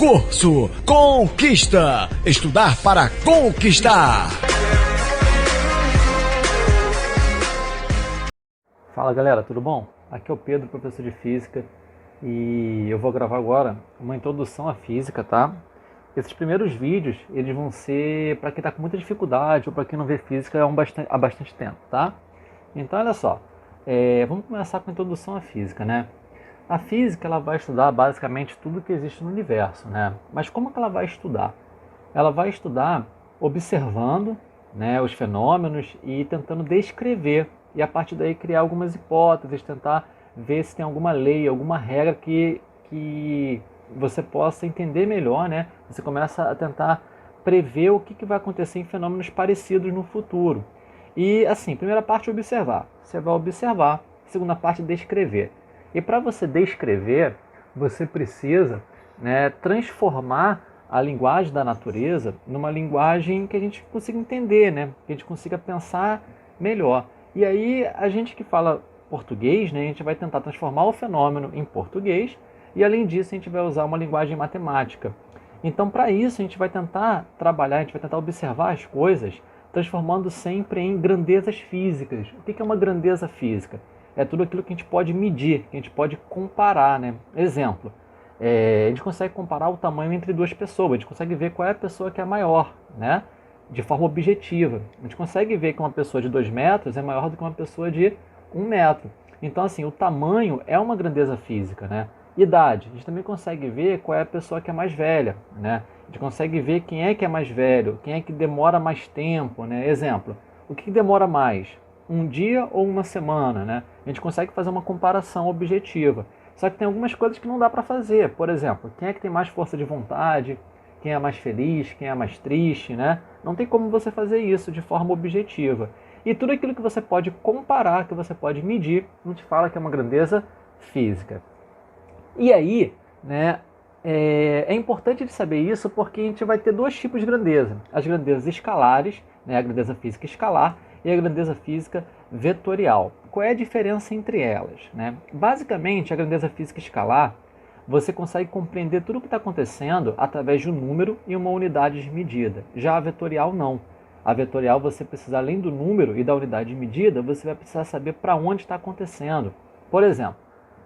Curso Conquista. Estudar para conquistar. Fala galera, tudo bom? Aqui é o Pedro, professor de Física, e eu vou gravar agora uma introdução à Física, tá? Esses primeiros vídeos, eles vão ser para quem está com muita dificuldade ou para quem não vê Física há bastante tempo, tá? Então olha só, vamos começar com a introdução à Física, né? A Física ela vai estudar basicamente tudo que existe no universo, né? Mas como que ela vai estudar? Ela vai estudar observando, né, os fenômenos e tentando descrever, e a partir daí criar algumas hipóteses, tentar ver se tem alguma lei, alguma regra que você possa entender melhor, né? Você começa a tentar prever o que vai acontecer em fenômenos parecidos no futuro. E assim, primeira parte, observar. Você vai observar. Segunda parte, descrever. E para você descrever, você precisa, né, transformar a linguagem da natureza numa linguagem que a gente consiga entender, né? Que a gente consiga pensar melhor. E aí, a gente que fala português, né, a gente vai tentar transformar o fenômeno em português e, além disso, a gente vai usar uma linguagem matemática. Então, para isso, a gente vai tentar trabalhar, a gente vai tentar observar as coisas, transformando sempre em grandezas físicas. O que é uma grandeza física? É tudo aquilo que a gente pode medir, que a gente pode comparar, né? Exemplo, a gente consegue comparar o tamanho entre duas pessoas, a gente consegue ver qual é a pessoa que é maior, né? De forma objetiva. A gente consegue ver que uma pessoa de 2 metros é maior do que uma pessoa de 1 metro. Então, assim, o tamanho é uma grandeza física, né? Idade, a gente também consegue ver qual é a pessoa que é mais velha, né? A gente consegue ver quem é que é mais velho, quem é que demora mais tempo, né? Exemplo, o que demora mais? Um dia ou uma semana, né? A gente consegue fazer uma comparação objetiva. Só que tem algumas coisas que não dá para fazer. Por exemplo, quem é que tem mais força de vontade? Quem é mais feliz? Quem é mais triste, né? Não tem como você fazer isso de forma objetiva. E tudo aquilo que você pode comparar, que você pode medir, a gente fala que é uma grandeza física. E aí, né, é importante de saber isso porque a gente vai ter dois tipos de grandeza. As grandezas escalares, né, a grandeza física escalar, e a grandeza física vetorial. Qual é a diferença entre elas, né? Basicamente, a grandeza física escalar, você consegue compreender tudo o que está acontecendo através de um número e uma unidade de medida. Já a vetorial, não. A vetorial, você precisa, além do número e da unidade de medida, você vai precisar saber para onde está acontecendo. Por exemplo,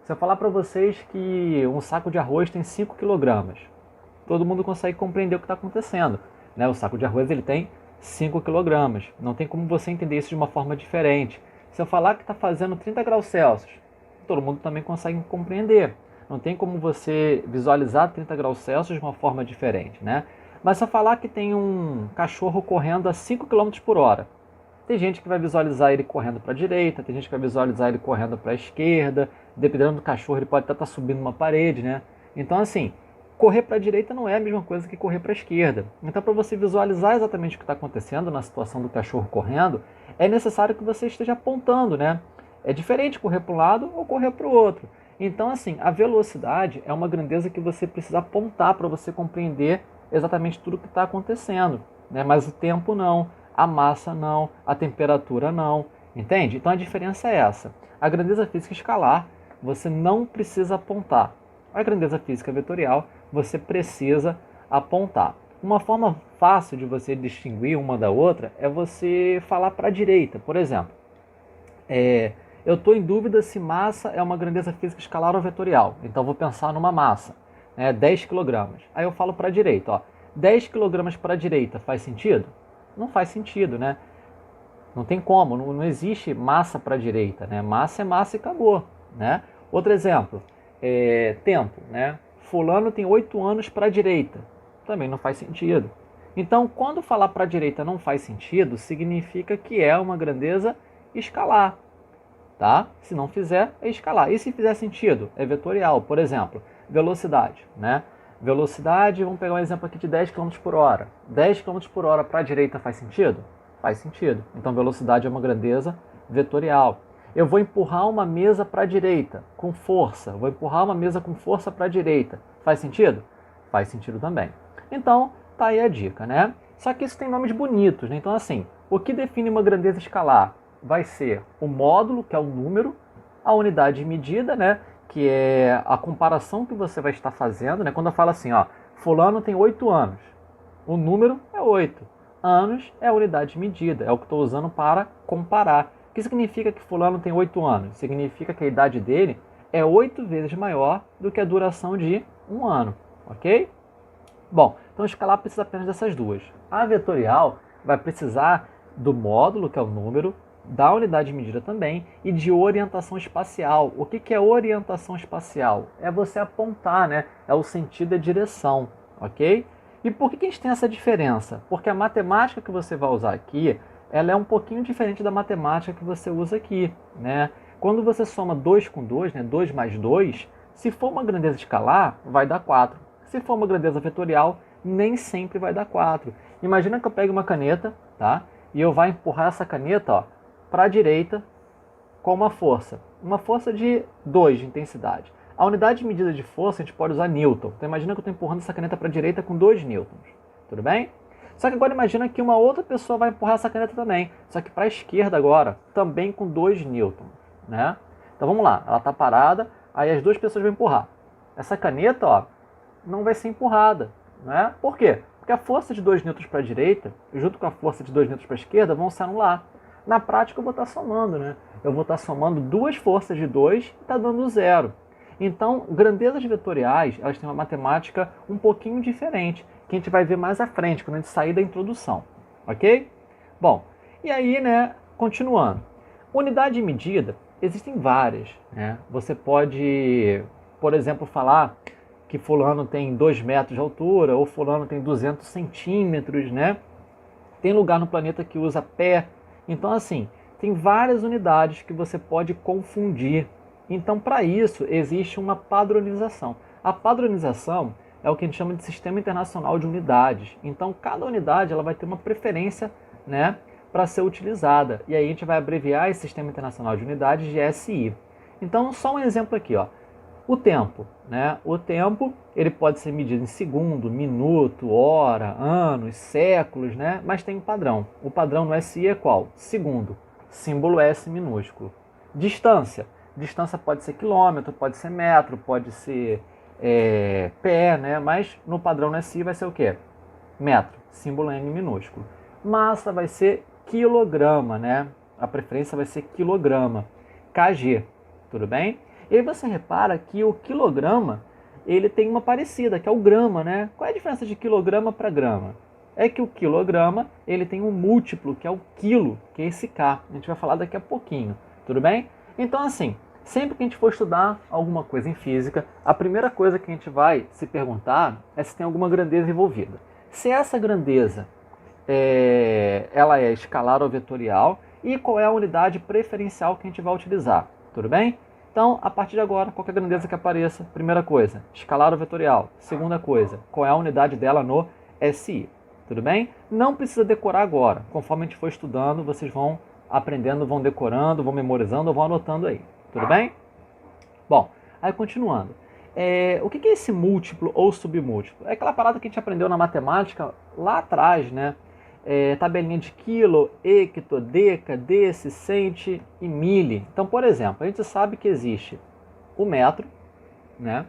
se eu falar para vocês que um saco de arroz tem 5 kg, todo mundo consegue compreender o que está acontecendo, né? O saco de arroz ele tem 5 kg. Não tem como você entender isso de uma forma diferente. Se eu falar que está fazendo 30 graus Celsius, todo mundo também consegue compreender. Não tem como você visualizar 30 graus Celsius de uma forma diferente, né? Mas se eu falar que tem um cachorro correndo a 5 km por hora, tem gente que vai visualizar ele correndo para a direita, tem gente que vai visualizar ele correndo para a esquerda, dependendo do cachorro ele pode até estar subindo uma parede, né? Então assim, correr para a direita não é a mesma coisa que correr para a esquerda. Então, para você visualizar exatamente o que está acontecendo na situação do cachorro correndo, é necessário que você esteja apontando, né? É diferente correr para um lado ou correr para o outro. Então, assim, a velocidade é uma grandeza que você precisa apontar para você compreender exatamente tudo o que está acontecendo, né? Mas o tempo não, a massa não, a temperatura não, entende? Então, a diferença é essa. A grandeza física escalar, você não precisa apontar. A grandeza física vetorial, você precisa apontar. Uma forma fácil de você distinguir uma da outra é você falar para a direita. Por exemplo, eu estou em dúvida se massa é uma grandeza física escalar ou vetorial. Então, vou pensar numa massa, né, 10 kg. Aí eu falo para a direita, ó, 10 kg para a direita faz sentido? Não faz sentido, né? Não tem como, não existe massa para a direita, né? Massa é massa e acabou, né? Outro exemplo, tempo, né? Fulano tem 8 anos para a direita. Também não faz sentido. Então, quando falar para a direita não faz sentido, significa que é uma grandeza escalar, tá? Se não fizer, é escalar. E se fizer sentido, é vetorial. Por exemplo, velocidade, né? Velocidade, vamos pegar um exemplo aqui de 10 km por hora. 10 km por hora para a direita faz sentido? Faz sentido. Então, velocidade é uma grandeza vetorial. Eu vou empurrar uma mesa para a direita com força. Vou empurrar uma mesa com força para a direita. Faz sentido? Faz sentido também. Então, tá aí a dica, né? Só que isso tem nomes bonitos, né? Então, assim, o que define uma grandeza escalar vai ser o módulo, que é o número, a unidade de medida, né? Que é a comparação que você vai estar fazendo, né? Quando eu falo assim, ó, fulano tem 8 anos. O número é 8. Anos é a unidade de medida, é o que estou usando para comparar. O que significa que fulano tem 8 anos? Significa que a idade dele é 8 vezes maior do que a duração de um ano, ok? Bom, então escalar precisa apenas dessas duas. A vetorial vai precisar do módulo, que é o número, da unidade de medida também, e de orientação espacial. O que é orientação espacial? É você apontar, né? É o sentido e a direção, ok? E por que a gente tem essa diferença? Porque a matemática que você vai usar aqui, ela é um pouquinho diferente da matemática que você usa aqui, né? Quando você soma 2 com 2, né? 2 mais 2, se for uma grandeza escalar, vai dar 4. Se for uma grandeza vetorial, nem sempre vai dar 4. Imagina que eu pegue uma caneta, tá? E eu vou empurrar essa caneta para a direita com uma força de 2 de intensidade. A unidade de medida de força a gente pode usar Newton. Então imagina que eu estou empurrando essa caneta para a direita com 2 newtons. Tudo bem? Só que agora imagina que uma outra pessoa vai empurrar essa caneta também. Só que para a esquerda agora, também com 2 newtons. Né? Então vamos lá, ela está parada, aí as duas pessoas vão empurrar. Essa caneta não vai ser empurrada. Né? Por quê? Porque a força de 2 newtons para a direita, junto com a força de 2 newtons para a esquerda, vão se anular. Na prática eu vou estar somando, né? Eu vou estar somando duas forças de 2 e está dando 0. Então, grandezas vetoriais, elas têm uma matemática um pouquinho diferente, que a gente vai ver mais à frente, quando a gente sair da introdução, ok? Bom, e aí, né, continuando. Unidade de medida, existem várias, né? Você pode, por exemplo, falar que fulano tem 2 metros de altura, ou fulano tem 200 centímetros, né? Tem lugar no planeta que usa pé. Então, assim, tem várias unidades que você pode confundir. Então, para isso, existe uma padronização. A padronização é o que a gente chama de Sistema Internacional de Unidades. Então, cada unidade ela vai ter uma preferência, né, para ser utilizada. E aí a gente vai abreviar esse Sistema Internacional de Unidades de SI. Então, só um exemplo aqui, O tempo, né? O tempo, ele pode ser medido em segundo, minuto, hora, anos, séculos, né? Mas tem um padrão. O padrão no SI é qual? Segundo. Símbolo S minúsculo. Distância. Distância pode ser quilômetro, pode ser metro, pode ser pé, né? Mas no padrão no SI vai ser o quê? Metro. Símbolo N minúsculo. Massa vai ser quilograma, né? A preferência vai ser quilograma. kg. Tudo bem? E aí você repara que o quilograma, ele tem uma parecida, que é o grama, né? Qual é a diferença de quilograma para grama? É que o quilograma, ele tem um múltiplo, que é o quilo, que é esse K. A gente vai falar daqui a pouquinho, tudo bem? Então, assim, sempre que a gente for estudar alguma coisa em física, a primeira coisa que a gente vai se perguntar é se tem alguma grandeza envolvida. Se essa grandeza ela é escalar ou vetorial, e qual é a unidade preferencial que a gente vai utilizar, tudo bem? Então, a partir de agora, qualquer grandeza que apareça, primeira coisa, escalar ou vetorial. Segunda coisa, qual é a unidade dela no SI. Tudo bem? Não precisa decorar agora. Conforme a gente for estudando, vocês vão aprendendo, vão decorando, vão memorizando ou vão anotando aí. Tudo bem? Bom, aí continuando. O que é esse múltiplo ou submúltiplo? É aquela parada que a gente aprendeu na matemática lá atrás, né? Tabelinha de quilo, hecto, deca, deci, centi e mili. Então, por exemplo, a gente sabe que existe o metro, né?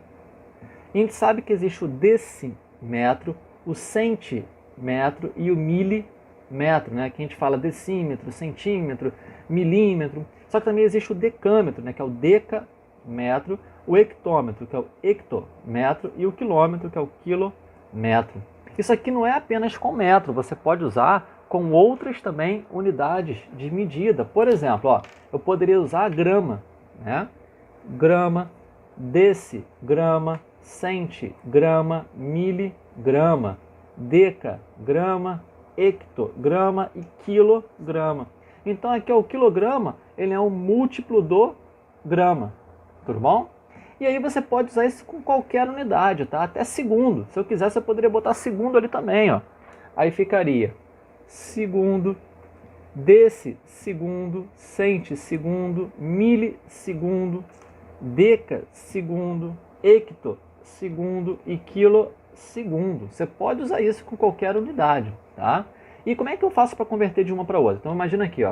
A gente sabe que existe o decímetro, o centímetro e o milímetro, né? Que a gente fala decímetro, centímetro, milímetro. Só que também existe o decâmetro, né? Que é o decâmetro, o hectômetro, que é o hectômetro, e o quilômetro, que é o quilômetro. Isso aqui não é apenas com metro, você pode usar com outras também unidades de medida. Por exemplo, eu poderia usar grama, né? Grama, decigrama, centigrama, miligrama, decagrama, hectograma e quilograma. Então aqui o quilograma, ele é um múltiplo do grama, tudo bom? E aí você pode usar isso com qualquer unidade, tá? Até segundo. Se eu quisesse, eu poderia botar segundo ali também, Aí ficaria segundo, decisegundo, centisegundo, milissegundo, decasegundo, hectosegundo e quilossegundo. Você pode usar isso com qualquer unidade, tá? E como é que eu faço para converter de uma para outra? Então imagina aqui,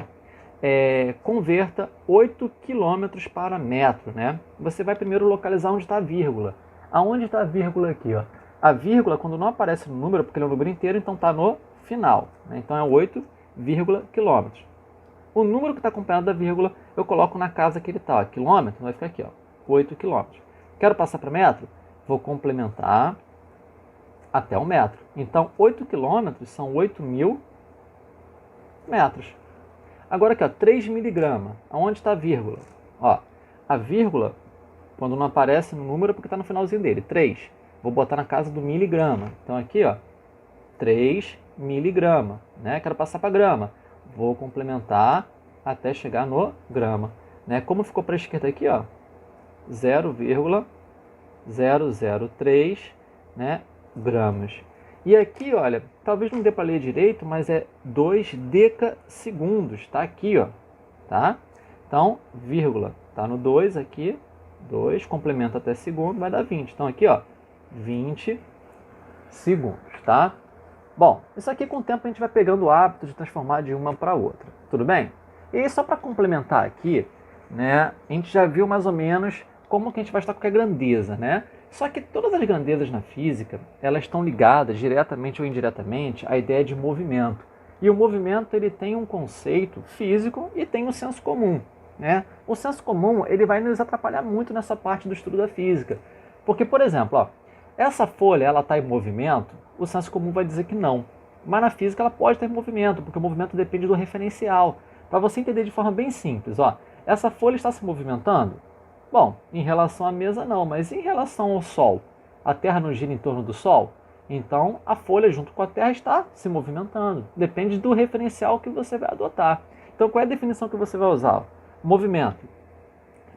converta 8 km para metro, né? Você vai primeiro localizar onde está a vírgula. Aonde está a vírgula aqui, A vírgula, quando não aparece no número, porque ele é um número inteiro, então está no final, né? Então é 8, quilômetros. O número que está acompanhado da vírgula, eu coloco na casa que ele está. Quilômetro vai ficar aqui, ó, 8 quilômetros. Quero passar para metro? Vou complementar até 1 metro. Então, 8 quilômetros são 8.000 metros. Agora aqui, ó, 3 miligramas. Aonde está a vírgula? Ó, a vírgula, quando não aparece no número, é porque está no finalzinho dele. 3. Vou botar na casa do miligrama. Então aqui, ó, 3 miligramas, né? Quero passar para grama. Vou complementar até chegar no grama, né? Como ficou para a esquerda aqui, ó, 0,003, né, gramas. E aqui, olha, talvez não dê para ler direito, mas é 2 decasegundos, tá aqui, ó, tá? Então, vírgula, tá no 2 aqui, 2, complementa até segundo, vai dar 20. Então aqui, ó, 20 segundos, tá? Bom, isso aqui com o tempo a gente vai pegando o hábito de transformar de uma para outra, tudo bem? E aí, só para complementar aqui, né, a gente já viu mais ou menos como que a gente vai estar com a grandeza, né? Só que todas as grandezas na física, elas estão ligadas diretamente ou indiretamente à ideia de movimento. E o movimento, ele tem um conceito físico e tem um senso comum, né? O senso comum, ele vai nos atrapalhar muito nessa parte do estudo da física. Porque, por exemplo, ó, essa folha, ela está em movimento, o senso comum vai dizer que não. Mas na física ela pode estar em movimento, porque o movimento depende do referencial. Para você entender de forma bem simples, ó, essa folha está se movimentando? Bom, em relação à mesa não, mas em relação ao Sol, a Terra não gira em torno do Sol? Então a folha junto com a Terra está se movimentando. Depende do referencial que você vai adotar. Então qual é a definição que você vai usar? Movimento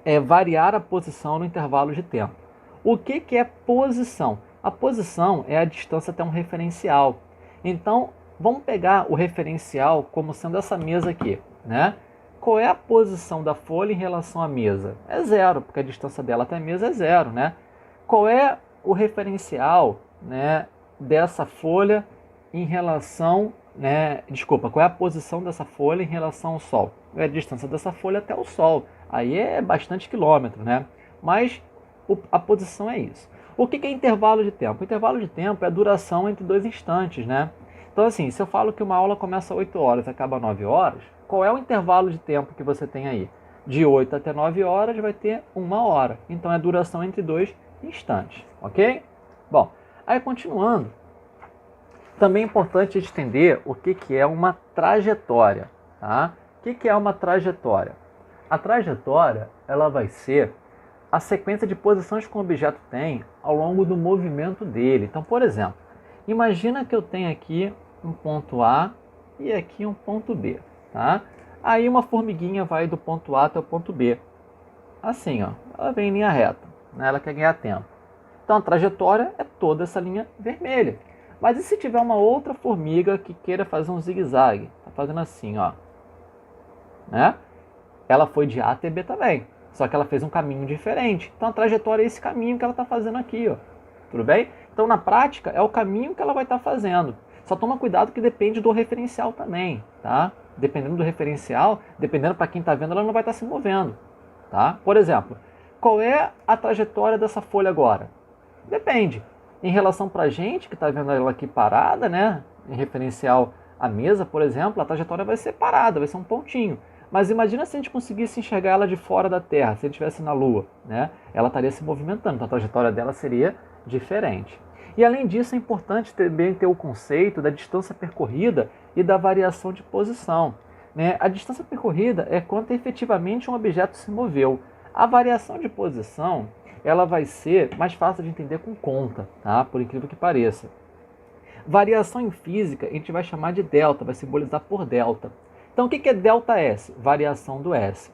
é variar a posição no intervalo de tempo. O que é posição? A posição é a distância até um referencial. Então, vamos pegar o referencial como sendo essa mesa aqui, né? Qual é a posição da folha em relação à mesa? É 0, porque a distância dela até a mesa é 0, né? Qual é o referencial, né, dessa folha em relação, né? Desculpa, qual é a posição dessa folha em relação ao Sol? É a distância dessa folha até o Sol. Aí é bastante quilômetro, né? Mas a posição é isso. O que é intervalo de tempo? O intervalo de tempo é a duração entre 2 instantes, né? Então, assim, se eu falo que uma aula começa às 8 horas e acaba às 9 horas, qual é o intervalo de tempo que você tem aí? De 8 até 9 horas vai ter 1 hora. Então, é a duração entre 2 instantes, ok? Bom, aí continuando, também é importante entender o que é uma trajetória, tá? O que é uma trajetória? A trajetória, ela vai ser a sequência de posições que o objeto tem ao longo do movimento dele. Então, por exemplo, imagina que eu tenho aqui um ponto A e aqui um ponto B, tá? Aí uma formiguinha vai do ponto A até o ponto B. Assim, ó, ela vem em linha reta, né? Ela quer ganhar tempo. Então, a trajetória é toda essa linha vermelha. Mas e se tiver uma outra formiga que queira fazer um zigue-zague? Tá fazendo assim, ó, né? Ela foi de A até B também. Só que ela fez um caminho diferente. Então a trajetória é esse caminho que ela está fazendo aqui, ó. Tudo bem? Então na prática é o caminho que ela vai estar fazendo. Só toma cuidado que depende do referencial também, tá? Dependendo do referencial, dependendo para quem está vendo, ela não vai estar se movendo, tá? Por exemplo, qual é a trajetória dessa folha agora? Depende. Em relação para a gente que está vendo ela aqui parada, né? Em referencial à mesa, por exemplo, a trajetória vai ser parada, vai ser um pontinho. Mas imagina se a gente conseguisse enxergar ela de fora da Terra, se a gente estivesse na Lua, né? Ela estaria se movimentando, então a trajetória dela seria diferente. E além disso, é importante também ter o conceito da distância percorrida e da variação de posição, né? A distância percorrida é quanto efetivamente um objeto se moveu. A variação de posição, ela vai ser mais fácil de entender com conta, tá? Por incrível que pareça. Variação em física a gente vai chamar de delta, vai simbolizar por delta. Então, o que é ΔS? Variação do S.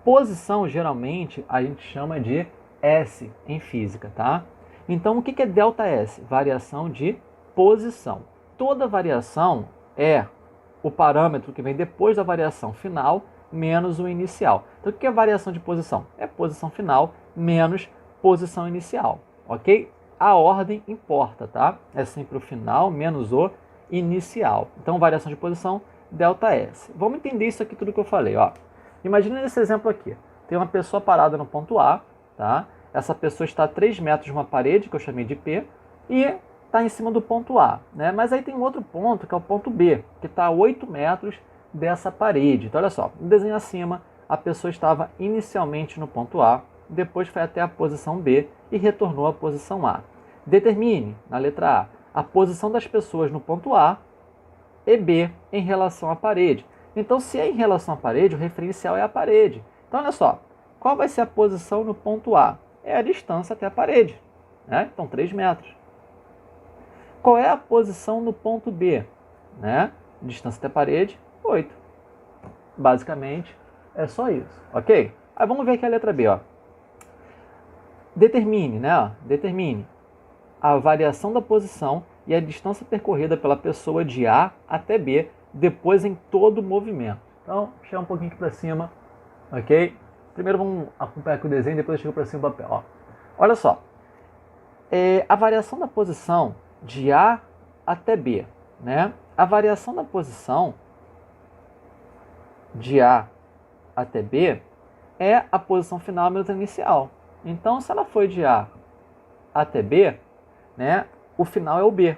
Posição, geralmente, a gente chama de S em física, tá? Então, o que é ΔS? Variação de posição. Toda variação é o parâmetro que vem depois da variação final menos o inicial. Então, o que é variação de posição? É posição final menos posição inicial, ok? A ordem importa, tá? É sempre o final menos o inicial. Então, variação de posição, ΔS. Vamos entender isso aqui tudo que eu falei, ó. Imagina esse exemplo aqui. Tem uma pessoa parada no ponto A, tá? Essa pessoa está a 3 metros de uma parede, que eu chamei de P, e está em cima do ponto A, né? Mas aí tem um outro ponto, que é o ponto B, que está a 8 metros dessa parede. Então, olha só, no desenho acima, a pessoa estava inicialmente no ponto A, depois foi até a posição B e retornou à posição A. Determine, na letra A, a posição das pessoas no ponto A e B em relação à parede. Então, se é em relação à parede, o referencial é a parede. Então, olha só, qual vai ser a posição no ponto A? É a distância até a parede, né? Então, 3 metros. Qual é a posição no ponto B? Né? Distância até a parede, 8. Basicamente, é só isso, ok? Aí vamos ver aqui a letra B, ó. Determine, né? Determine a variação da posição e a distância percorrida pela pessoa de A até B, depois em todo o movimento. Então, chega um pouquinho aqui para cima, ok? Primeiro vamos acompanhar aqui o desenho, depois chega para cima o papel. Ó. Olha só, a variação da posição de A até B, né? A variação da posição de A até B é a posição final menos a inicial. Então, se ela foi de A até B, né, o final é o B.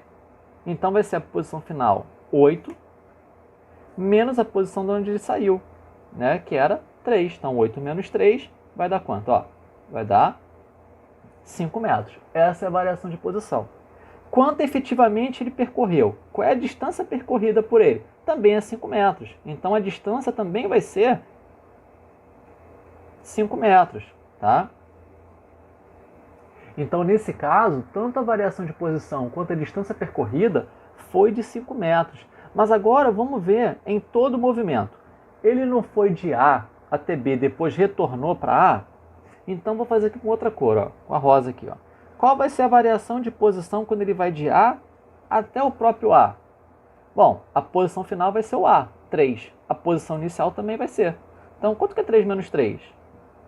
Então, vai ser a posição final 8, menos a posição de onde ele saiu, né, que era 3. Então, 8 menos 3 vai dar quanto? Ó, vai dar 5 metros. Essa é a variação de posição. Quanto efetivamente ele percorreu? Qual é a distância percorrida por ele? Também é 5 metros. Então, a distância também vai ser 5 metros, tá? Então, nesse caso, tanto a variação de posição quanto a distância percorrida foi de 5 metros. Mas agora vamos ver em todo o movimento. Ele não foi de A até B, depois retornou para A? Então, vou fazer aqui com outra cor, ó, com a rosa aqui. Ó. Qual vai ser a variação de posição quando ele vai de A até o próprio A? Bom, a posição final vai ser o A, 3. A posição inicial também vai ser. Então, quanto que é 3 menos 3?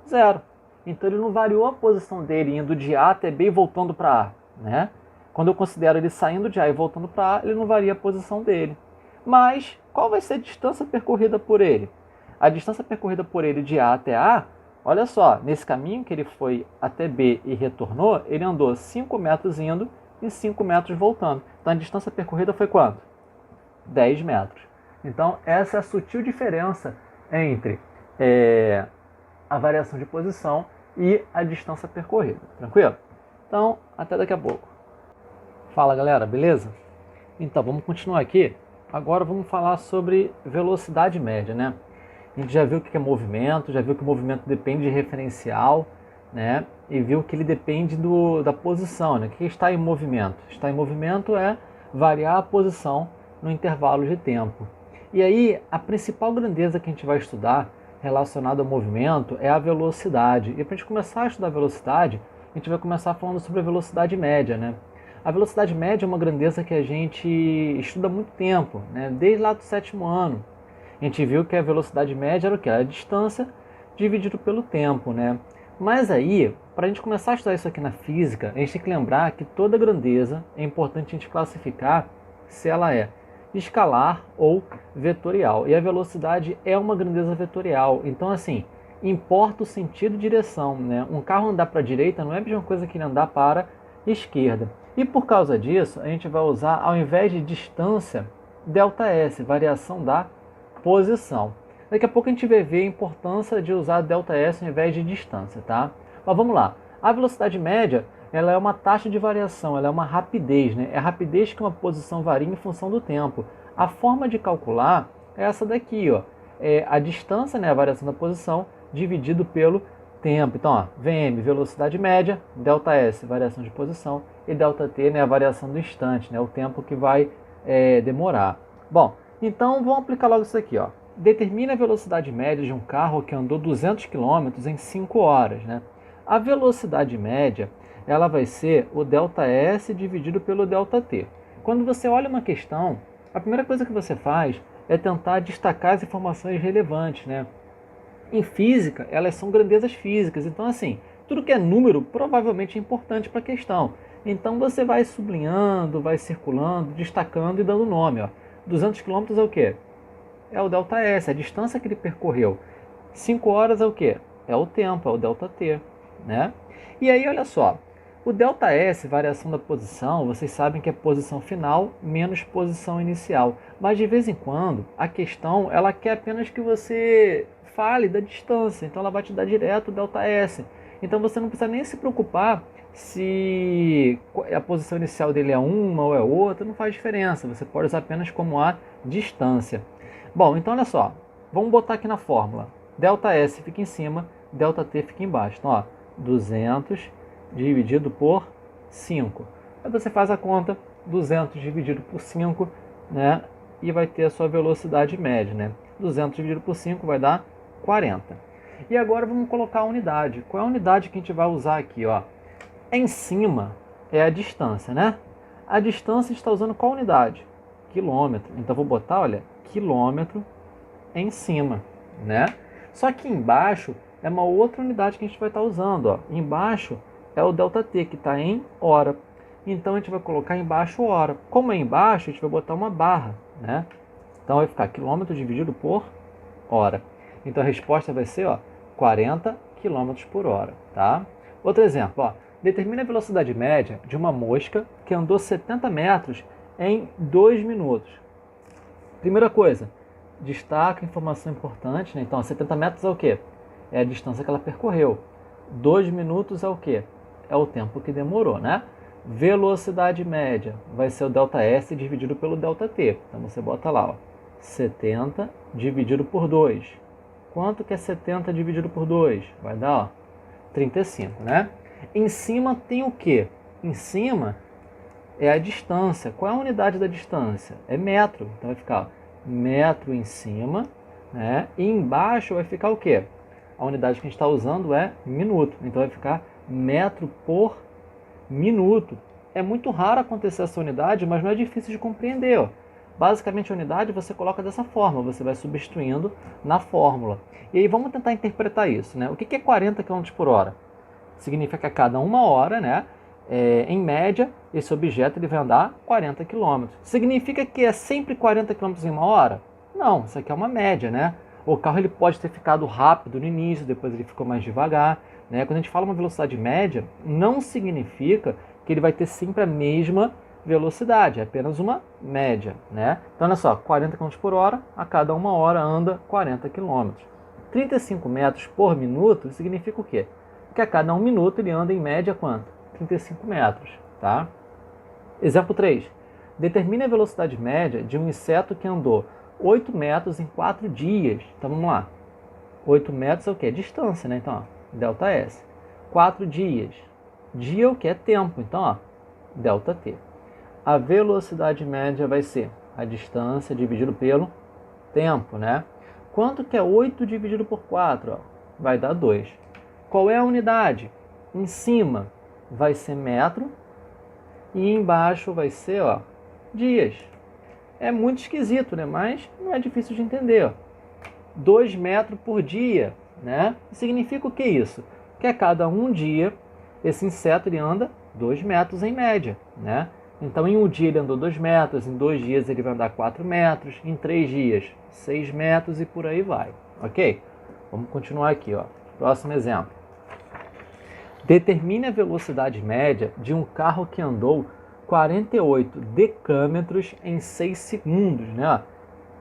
0. Então, ele não variou a posição dele indo de A até B e voltando para A. Né? Quando eu considero ele saindo de A e voltando para A, ele não varia a posição dele. Mas, qual vai ser a distância percorrida por ele? A distância percorrida por ele de A até A, olha só, nesse caminho que ele foi até B e retornou, ele andou 5 metros indo e 5 metros voltando. Então, a distância percorrida foi quanto? 10 metros. Então, essa é a sutil diferença entre a variação de posição e a distância percorrida. Tranquilo? Então, até daqui a pouco. Fala, galera, beleza? Então, vamos continuar aqui. Agora vamos falar sobre velocidade média, né? A gente já viu o que é movimento, já viu que o movimento depende de referencial, né? E viu que ele depende da posição, né? O que está em movimento? Estar em movimento é variar a posição no intervalo de tempo. E aí, a principal grandeza que a gente vai estudar relacionada ao movimento é a velocidade. E para a gente começar a estudar velocidade, a gente vai começar falando sobre a velocidade média, né? A velocidade média é uma grandeza que a gente estuda há muito tempo, né? Desde lá do 7º ano. A gente viu que a velocidade média era o quê? Era a distância dividido pelo tempo, né? Mas aí, para a gente começar a estudar isso aqui na física, a gente tem que lembrar que toda grandeza é importante a gente classificar se ela é escalar ou vetorial. E a velocidade é uma grandeza vetorial. Então, assim, importa o sentido e direção, né? Um carro andar para a direita não é a mesma coisa que ele andar para a esquerda. E por causa disso, a gente vai usar, ao invés de distância, ΔS, variação da posição. Daqui a pouco a gente vai ver a importância de usar ΔS ao invés de distância, tá? Mas vamos lá. A velocidade média, ela é uma taxa de variação, ela é uma rapidez, né? É a rapidez que uma posição varia em função do tempo. A forma de calcular é essa daqui, ó. É a distância, né, a variação da posição, dividido pelo tempo. Então, ó, Vm, velocidade média, ΔS, variação de posição, e ΔT, né, a variação do instante, né, o tempo que vai demorar. Bom, então vamos aplicar logo isso aqui, ó. Determina a velocidade média de um carro que andou 200 km em 5 horas, né? A velocidade média, ela vai ser o ΔS dividido pelo ΔT. Quando você olha uma questão, a primeira coisa que você faz é tentar destacar as informações relevantes, né? Em física, elas são grandezas físicas, então assim, tudo que é número provavelmente é importante para a questão. Então você vai sublinhando, vai circulando, destacando e dando nome, ó. 200 km é o quê? É o ΔS, a distância que ele percorreu. 5 horas é o quê? É o tempo, é o ΔT, né? E aí, olha só, O ΔS, variação da posição, vocês sabem que é posição final menos posição inicial. Mas de vez em quando, a questão ela quer apenas que você fale da distância. Então ela vai te dar direto o ΔS. Então você não precisa nem se preocupar se a posição inicial dele é uma ou é outra, não faz diferença. Você pode usar apenas como a distância. Bom, então olha só. Vamos botar aqui na fórmula. ΔS fica em cima, ΔT fica embaixo. Então, ó, 200 dividido por 5. Aí você faz a conta, 200 dividido por 5, né? E vai ter a sua velocidade média, né? 200 dividido por 5 vai dar 40. E agora vamos colocar a unidade. Qual é a unidade que a gente vai usar aqui, ó? Em cima é a distância, né? A distância está usando qual unidade? Quilômetro. Então vou botar, olha, quilômetro em cima, né? Só que embaixo é uma outra unidade que a gente vai estar usando, ó. Embaixo é o ΔT, que está em hora. Então a gente vai colocar embaixo hora. Como é embaixo, a gente vai botar uma barra, né? Então vai ficar quilômetro dividido por hora. Então a resposta vai ser, ó, 40 km por hora, tá? Outro exemplo, ó. Determina a velocidade média de uma mosca que andou 70 metros em 2 minutos. Primeira coisa, destaca informação importante, né? Então 70 metros é o quê? É a distância que ela percorreu. 2 minutos é o quê? É o tempo que demorou, né? Velocidade média vai ser o ΔS dividido pelo ΔT. Então você bota lá, ó, 70 dividido por 2. Quanto que é 70 dividido por 2? Vai dar, ó, 35, né? Em cima tem o quê? Em cima é a distância. Qual é a unidade da distância? É metro. Então vai ficar, ó, metro em cima, né? E embaixo vai ficar o quê? A unidade que a gente está usando é minuto. Então vai ficar metro por minuto. É muito raro acontecer essa unidade, mas não é difícil de compreender, ó. Basicamente a unidade você coloca dessa forma, você vai substituindo na fórmula. E aí vamos tentar interpretar isso, né? O que é 40 km por hora? Significa que a cada uma hora, né, em média, esse objeto ele vai andar 40 km. Significa que é sempre 40 km em uma hora? Não, isso aqui é uma média, né? O carro ele pode ter ficado rápido no início, depois ele ficou mais devagar, né? Quando a gente fala uma velocidade média, não significa que ele vai ter sempre a mesma velocidade, é apenas uma média, né? Então olha só, 40 km por hora, a cada uma hora anda 40 km. 35 metros por minuto significa o quê? Que a cada 1 minuto ele anda em média quanto? 35 metros, tá? Exemplo 3. Determine a velocidade média de um inseto que andou 8 metros em 4 dias. Então vamos lá. 8 metros é o quê? Distância, né? Então, ó, ΔS. 4 dias. Dia é o que? É tempo. Então, ó, ΔT. A velocidade média vai ser a distância dividido pelo tempo, né? Quanto que é 8 dividido por 4? Ó? Vai dar 2. Qual é a unidade? Em cima vai ser metro e embaixo vai ser, ó, dias. É muito esquisito, né? Mas não é difícil de entender, ó. 2 metros por dia, né? Significa o que isso? Que a cada 1 dia esse inseto ele anda 2 metros em média, né? Então em 1 dia ele andou 2 metros, em 2 dias ele vai andar 4 metros, em 3 dias 6 metros e por aí vai, ok? Vamos continuar aqui, ó. Próximo exemplo. Determine a velocidade média de um carro que andou 48 decâmetros em 6 segundos, né?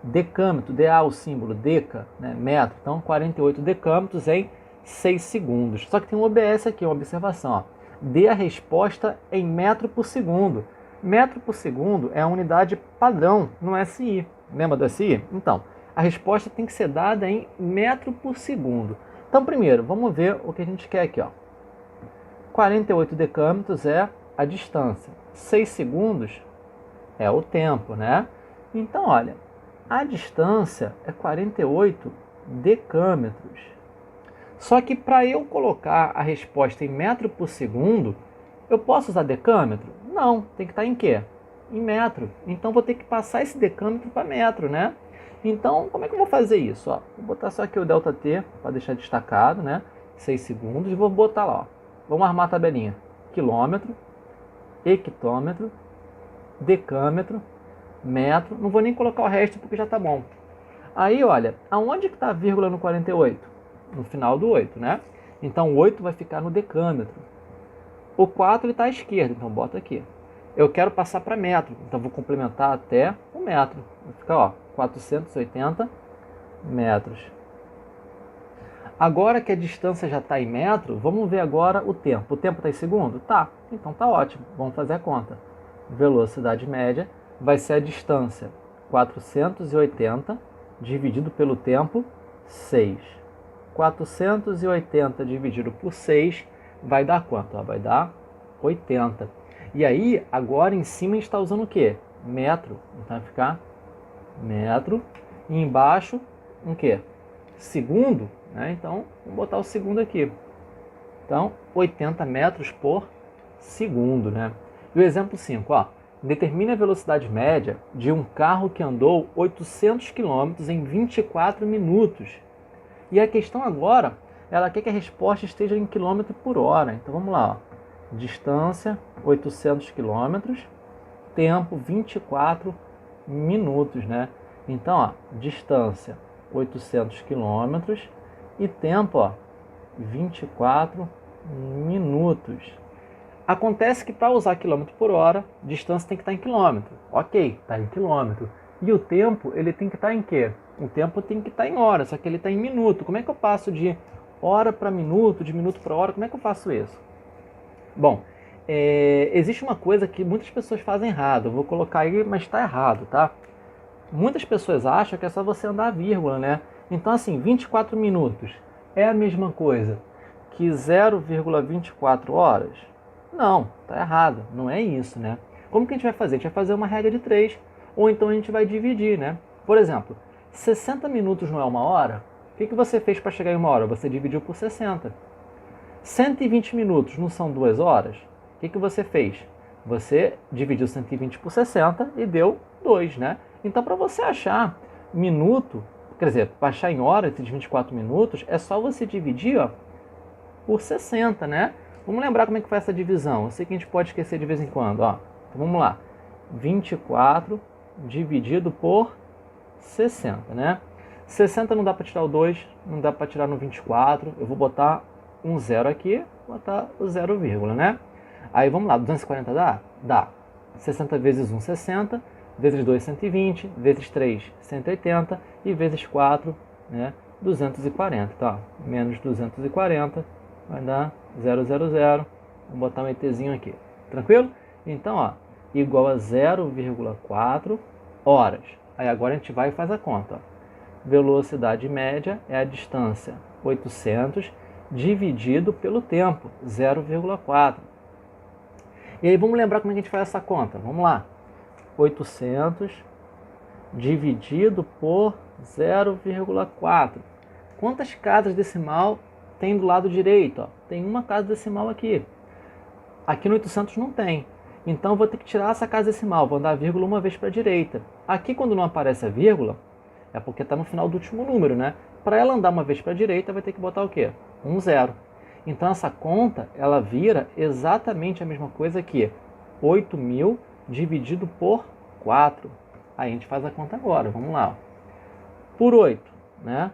Decâmetro, DA o símbolo, deca, né? Metro. Então 48 decâmetros em 6 segundos. Só que tem um OBS aqui, uma observação, ó. Dê a resposta em metro por segundo. Metro por segundo é a unidade padrão no SI. Lembra do SI? Então, a resposta tem que ser dada em metro por segundo. Então, primeiro, vamos ver o que a gente quer aqui, ó. 48 decâmetros é a distância. 6 segundos é o tempo, né? Então, olha, a distância é 48 decâmetros. Só que para eu colocar a resposta em metro por segundo, eu posso usar decâmetro? Não, tem que estar em quê? Em metro. Então vou ter que passar esse decâmetro para metro, né? Então, como é que eu vou fazer isso? Ó, vou botar só aqui o ΔT para deixar destacado, né? 6 segundos e vou botar lá, ó. Vamos armar a tabelinha. Quilômetro, hectômetro, decâmetro, metro. Não vou nem colocar o resto porque já está bom. Aí, olha, aonde que está a vírgula no 48? No final do 8, né? Então, 8 vai ficar no decâmetro. O 4 está à esquerda, então bota aqui. Eu quero passar para metro, então vou complementar até o metro. Vai ficar, ó, 480 metros. Agora que a distância já está em metro, vamos ver agora o tempo. O tempo está em segundo? Tá, então tá ótimo. Vamos fazer a conta. Velocidade média vai ser a distância 480 dividido pelo tempo 6. 480 dividido por 6 vai dar quanto? Vai dar 80. E aí, agora em cima a gente está usando o quê? Metro. Então vai ficar metro. E embaixo, um quê? Segundo. Né? Então, vamos botar o segundo aqui. Então, 80 metros por segundo. Né? E o exemplo 5, ó. Determine a velocidade média de um carro que andou 800 km em 24 minutos. E a questão agora, ela quer que a resposta esteja em quilômetro por hora. Então, vamos lá. Ó. Distância, 800 km. Tempo, 24 minutos. Né? Então, ó, distância, 800 km. E tempo, ó, 24 minutos. Acontece que para usar quilômetro por hora, distância tem que estar em quilômetro. Ok, está em quilômetro. E o tempo, ele tem que estar em quê? O tempo tem que estar em hora, só que ele está em minuto. Como é que eu passo de hora para minuto, de minuto para hora? Como é que eu faço isso? Bom, existe uma coisa que muitas pessoas fazem errado. Eu vou colocar aí, mas está errado, tá? Muitas pessoas acham que é só você andar a vírgula, né? Então, assim, 24 minutos é a mesma coisa que 0,24 horas? Não, tá errado. Não é isso, né? Como que a gente vai fazer? A gente vai fazer uma regra de 3, ou então a gente vai dividir, né? Por exemplo, 60 minutos não é uma hora? O que você fez para chegar em uma hora? Você dividiu por 60. 120 minutos não são 2 horas? O que você fez? Você dividiu 120 por 60 e deu 2, né? Então, para você achar minuto, quer dizer, para achar em hora esses 24 minutos, é só você dividir, ó, por 60, né? Vamos lembrar como é que faz essa divisão. Eu sei que a gente pode esquecer de vez em quando, ó. Então, vamos lá. 24 dividido por 60, né? 60 não dá para tirar o 2, não dá para tirar no 24. Eu vou botar um zero aqui, botar o 0, né? Aí vamos lá, 240 dá? Dá. 60 vezes 1, 60. Vezes 2, 120. Vezes 3, 180. E vezes 4, né? 240. Tá? Menos 240 vai dar 000. Vamos botar um ETzinho aqui. Tranquilo? Então, ó, igual a 0,4 horas. Aí agora a gente vai e faz a conta. Ó. Velocidade média é a distância 800 dividido pelo tempo, 0,4. E aí vamos lembrar como é que a gente faz essa conta. Vamos lá. 800 dividido por 0,4. Quantas casas decimal tem do lado direito? Ó? Tem uma casa decimal aqui. Aqui no 800 não tem. Então, vou ter que tirar essa casa decimal. Vou andar a vírgula uma vez para a direita. Aqui, quando não aparece a vírgula, é porque está no final do último número, né? Para ela andar uma vez para a direita, vai ter que botar o quê? 0. Então, essa conta, ela vira exatamente a mesma coisa que 8.000 dividido por 4. Aí a gente faz a conta agora. Vamos lá. Por 8, né?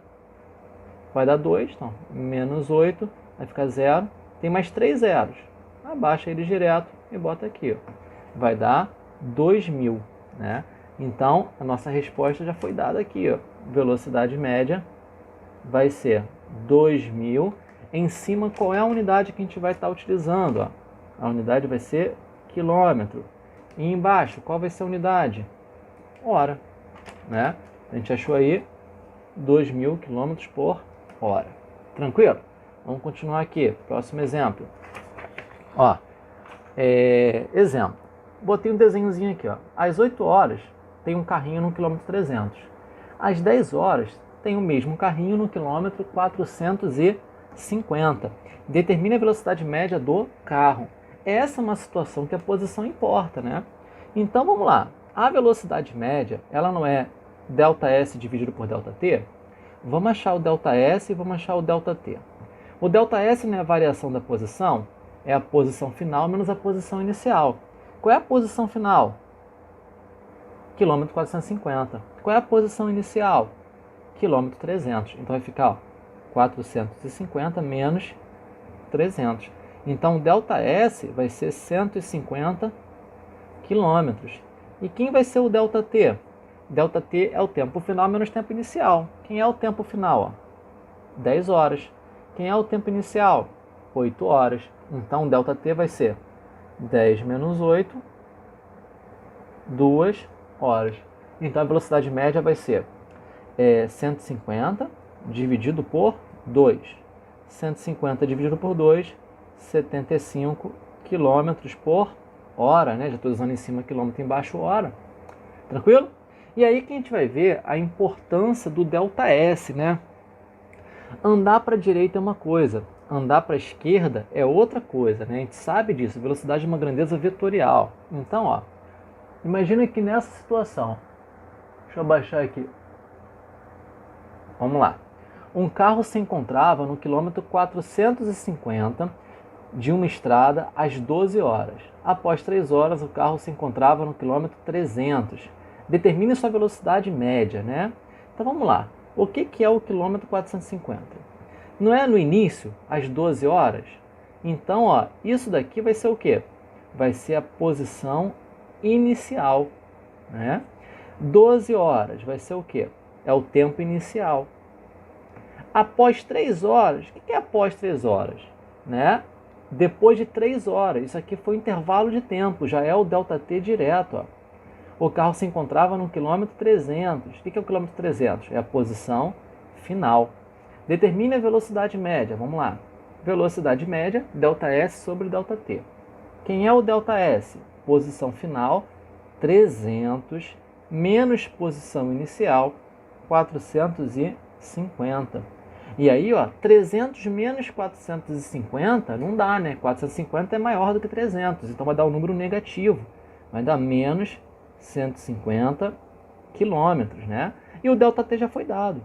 Vai dar 2, então, menos 8, vai ficar 0. Tem mais 3 zeros. Abaixa ele direto e bota aqui. Ó. Vai dar 2.000, né? Então, a nossa resposta já foi dada aqui. Ó. Velocidade média vai ser 2.000. Em cima, qual é a unidade que a gente vai estar utilizando? Ó? A unidade vai ser quilômetro. E embaixo, qual vai ser a unidade? Hora. Né? A gente achou aí 2.000 km por hora. Tranquilo? Vamos continuar aqui. Próximo exemplo. Ó, exemplo. Botei um desenhozinho aqui. Ó. Às 8 horas tem um carrinho no quilômetro 300. Às 10 horas tem o mesmo carrinho no quilômetro 450. Determine a velocidade média do carro. Essa é uma situação que a posição importa, né? Então vamos lá. A velocidade média, ela não é ΔS dividido por ΔT? Vamos achar o ΔS e vamos achar o ΔT. O ΔS não é a variação da posição? É a posição final menos a posição inicial. Qual é a posição final? Quilômetro 450. Qual é a posição inicial? Quilômetro 300. Então vai ficar ó, 450 menos 300. Então, ΔS vai ser 150 quilômetros. E quem vai ser o ΔT? ΔT é o tempo final menos tempo inicial. Quem é o tempo final? 10 horas. Quem é o tempo inicial? 8 horas. Então, ΔT vai ser 10 menos 8, 2 horas. Então, a velocidade média vai ser 150 dividido por 2. 150 dividido por 2, 75 quilômetros por hora, né? Já estou usando em cima quilômetro, embaixo hora. Tranquilo? E aí que a gente vai ver a importância do ΔS, né? Andar para a direita é uma coisa, andar para a esquerda é outra coisa, né? A gente sabe disso, velocidade é uma grandeza vetorial. Então, ó, imagina que nessa situação, deixa eu baixar aqui. Vamos lá. Um carro se encontrava no quilômetro 450 de uma estrada às 12 horas. Após 3 horas, o carro se encontrava no quilômetro 300. Determine sua velocidade média, né? Então vamos lá. O que é o quilômetro 450? Não é no início, às 12 horas? Então, ó, isso daqui vai ser o quê? Vai ser a posição inicial, né? 12 horas vai ser o quê? É o tempo inicial. Após 3 horas, o que é após 3 horas? Né? Depois de 3 horas, isso aqui foi o intervalo de tempo, já é o ΔT direto. Ó. O carro se encontrava no quilômetro 300. O que é o quilômetro 300? É a posição final. Determine a velocidade média. Vamos lá. Velocidade média, ΔS sobre ΔT. Quem é o ΔS? Posição final, 300, menos posição inicial, 450. E aí, ó, 300 menos 450 não dá, né? 450 é maior do que 300, então vai dar um número negativo. Vai dar menos 150 quilômetros, né? E o ΔT já foi dado,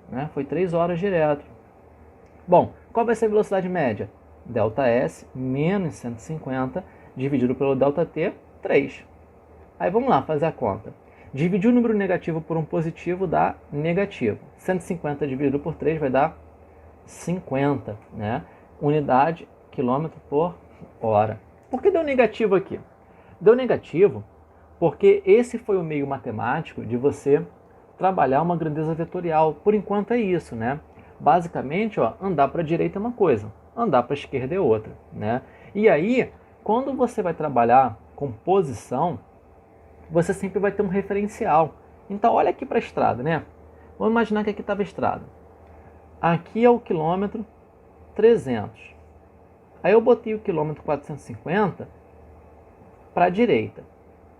né? Foi 3 horas direto. Bom, qual vai ser a velocidade média? ΔS menos 150 dividido pelo ΔT, 3. Aí vamos lá fazer a conta. Dividir o número negativo por um positivo dá negativo. 150 dividido por 3 vai dar 50, né? Unidade quilômetro por hora. Por que deu negativo aqui? Deu negativo porque esse foi o meio matemático de você trabalhar uma grandeza vetorial. Por enquanto é isso, né? Basicamente, ó, andar para a direita é uma coisa, andar para a esquerda é outra, né? E aí, quando você vai trabalhar com posição, você sempre vai ter um referencial. Então, olha aqui para a estrada, né? Vamos imaginar que aqui estava a estrada. Aqui é o quilômetro 300. Aí eu botei o quilômetro 450 para a direita.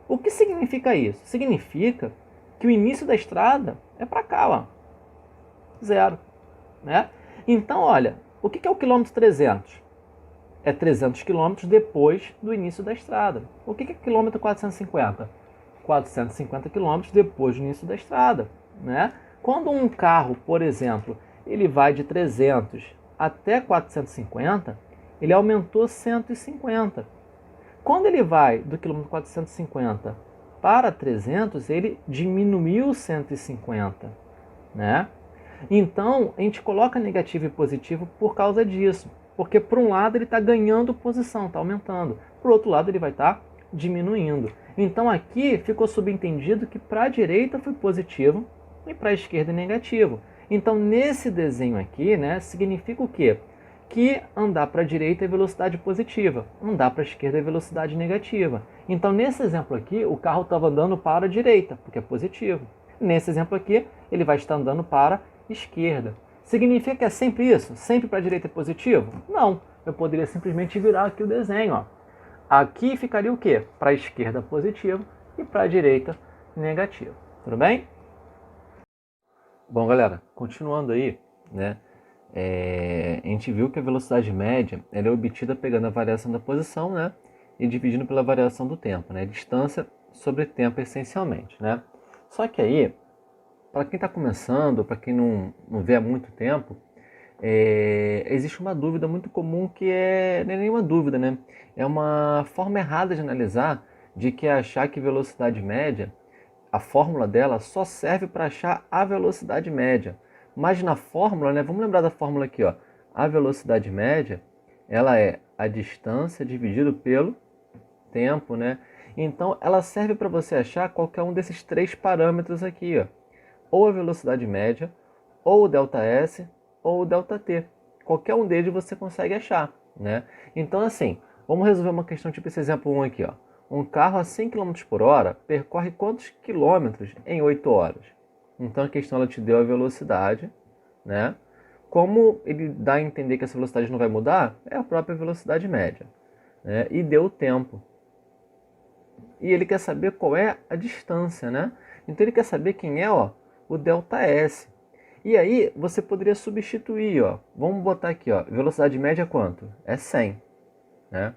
O que significa isso? Significa que o início da estrada é para cá, ó. 0. Né? Então, olha, o que é o quilômetro 300? É 300 quilômetros depois do início da estrada. O que é quilômetro 450? 450 quilômetros depois do início da estrada. Né? Quando um carro, por exemplo, ele vai de 300 até 450, ele aumentou 150. Quando ele vai do quilômetro 450 para 300, ele diminuiu 150. Né? Então, a gente coloca negativo e positivo por causa disso. Porque, por um lado, ele está ganhando posição, está aumentando. Por outro lado, ele vai estar diminuindo. Então, aqui ficou subentendido que para a direita foi positivo e para a esquerda é negativo. Então, nesse desenho aqui, né, significa o quê? Que andar para a direita é velocidade positiva, andar para a esquerda é velocidade negativa. Então, nesse exemplo aqui, o carro estava andando para a direita, porque é positivo. Nesse exemplo aqui, ele vai estar andando para a esquerda. Significa que é sempre isso? Sempre para a direita é positivo? Não. Eu poderia simplesmente virar aqui o desenho. Ó. Aqui ficaria o quê? Para a esquerda positivo e para a direita negativo. Tudo bem? Bom, galera, continuando aí, né? A gente viu que a velocidade média ela é obtida pegando a variação da posição, né? E dividindo pela variação do tempo, né? Distância sobre tempo essencialmente, né? Só que aí, para quem está começando, para quem não vê há muito tempo, existe uma dúvida muito comum que não é nenhuma dúvida, né? É uma forma errada de analisar, de que é achar que velocidade média, a fórmula dela só serve para achar a velocidade média. Mas na fórmula, né? Vamos lembrar da fórmula aqui, ó. A velocidade média Ela é a distância dividido pelo tempo, né? Então, ela serve para você achar qualquer um desses três parâmetros aqui, ó. Ou a velocidade média, ou o ΔS, ou o ΔT. Qualquer um deles você consegue achar, né? Então, assim, vamos resolver uma questão tipo esse exemplo 1 aqui, ó. Um carro a 100 km por hora percorre quantos quilômetros em 8 horas? Então, a questão ela te deu a velocidade, né? Como ele dá a entender que essa velocidade não vai mudar, é a própria velocidade média, né? E deu o tempo. E ele quer saber qual é a distância, né? Então ele quer saber quem é, ó, o ΔS. E aí você poderia substituir, ó. Vamos botar aqui, ó, velocidade média é quanto? É 100, né?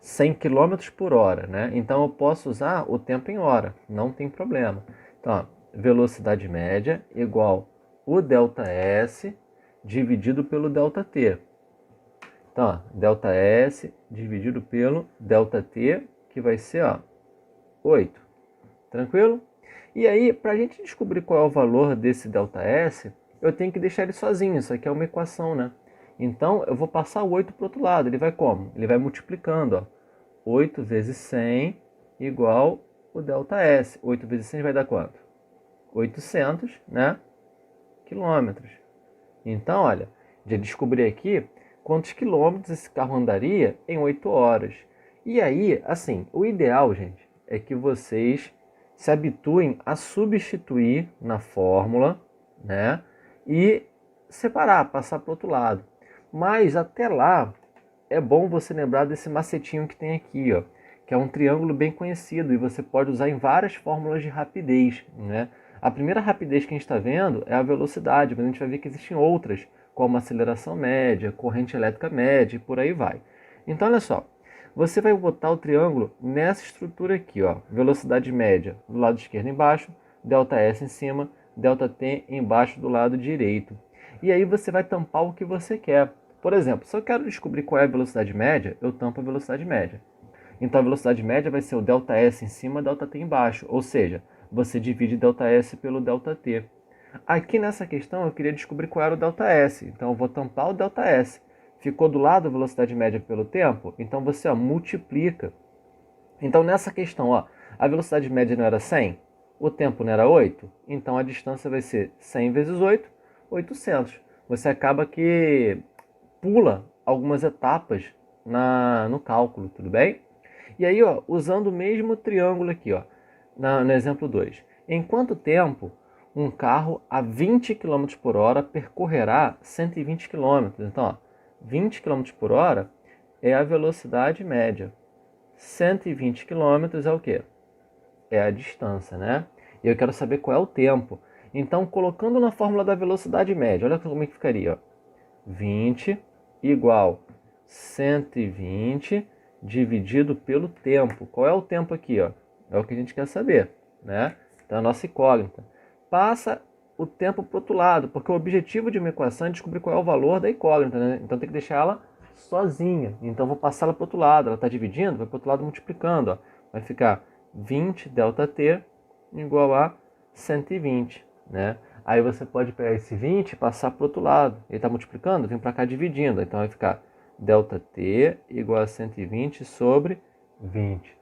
100 km por hora, né? Então eu posso usar o tempo em hora, não tem problema. Então, ó, velocidade média igual o ΔS dividido pelo ΔT. Então, ó, ΔS dividido pelo ΔT, que vai ser, ó, 8. Tranquilo? E aí, para a gente descobrir qual é o valor desse ΔS, eu tenho que deixar ele sozinho. Isso aqui é uma equação, né? Então, eu vou passar o 8 para o outro lado. Ele vai como? Ele vai multiplicando, ó. 8 vezes 100 igual o ΔS. 8 vezes 100 vai dar quanto? 800, né? Quilômetros. Então, olha, já descobri aqui quantos quilômetros esse carro andaria em 8 horas. E aí, assim, o ideal, gente, é que vocês se habituem a substituir na fórmula, né? E separar, passar para o outro lado. Mas até lá, é bom você lembrar desse macetinho que tem aqui, ó, que é um triângulo bem conhecido e você pode usar em várias fórmulas de rapidez, né? A primeira rapidez que a gente está vendo é a velocidade, mas a gente vai ver que existem outras, como aceleração média, corrente elétrica média e por aí vai. Então, olha só, você vai botar o triângulo nessa estrutura aqui, ó, velocidade média do lado esquerdo embaixo, ΔS em cima, ΔT embaixo do lado direito. E aí você vai tampar o que você quer. Por exemplo, se eu quero descobrir qual é a velocidade média, eu tampo a velocidade média. Então a velocidade média vai ser o ΔS em cima, ΔT embaixo, ou seja, você divide ΔS pelo ΔT. Aqui nessa questão eu queria descobrir qual era o ΔS, então eu vou tampar o ΔS. Ficou do lado a velocidade média pelo tempo, então você, ó, multiplica. Então nessa questão, ó, a velocidade média não era 100, o tempo não era 8, então a distância vai ser 100 vezes 8, 800. Você acaba que pula algumas etapas no cálculo, tudo bem? E aí, ó, usando o mesmo triângulo aqui, ó, no exemplo 2. Em quanto tempo um carro a 20 km por hora percorrerá 120 km? Então, ó, 20 km por hora é a velocidade média. 120 km é o quê? É a distância, né? E eu quero saber qual é o tempo. Então, colocando na fórmula da velocidade média, olha como é que ficaria, ó. 20 igual 120 dividido pelo tempo. Qual é o tempo aqui, ó? É o que a gente quer saber, né? Então, a nossa incógnita. Passa o tempo para o outro lado, porque o objetivo de uma equação é descobrir qual é o valor da incógnita, né? Então, tem que deixar ela sozinha. Então, vou passar ela para o outro lado. Ela está dividindo, vai para o outro lado multiplicando, ó. Vai ficar 20 ΔT igual a 120, né? Aí você pode pegar esse 20 e passar para o outro lado. Ele está multiplicando, vem para cá dividindo. Então vai ficar ΔT igual a 120 sobre 20.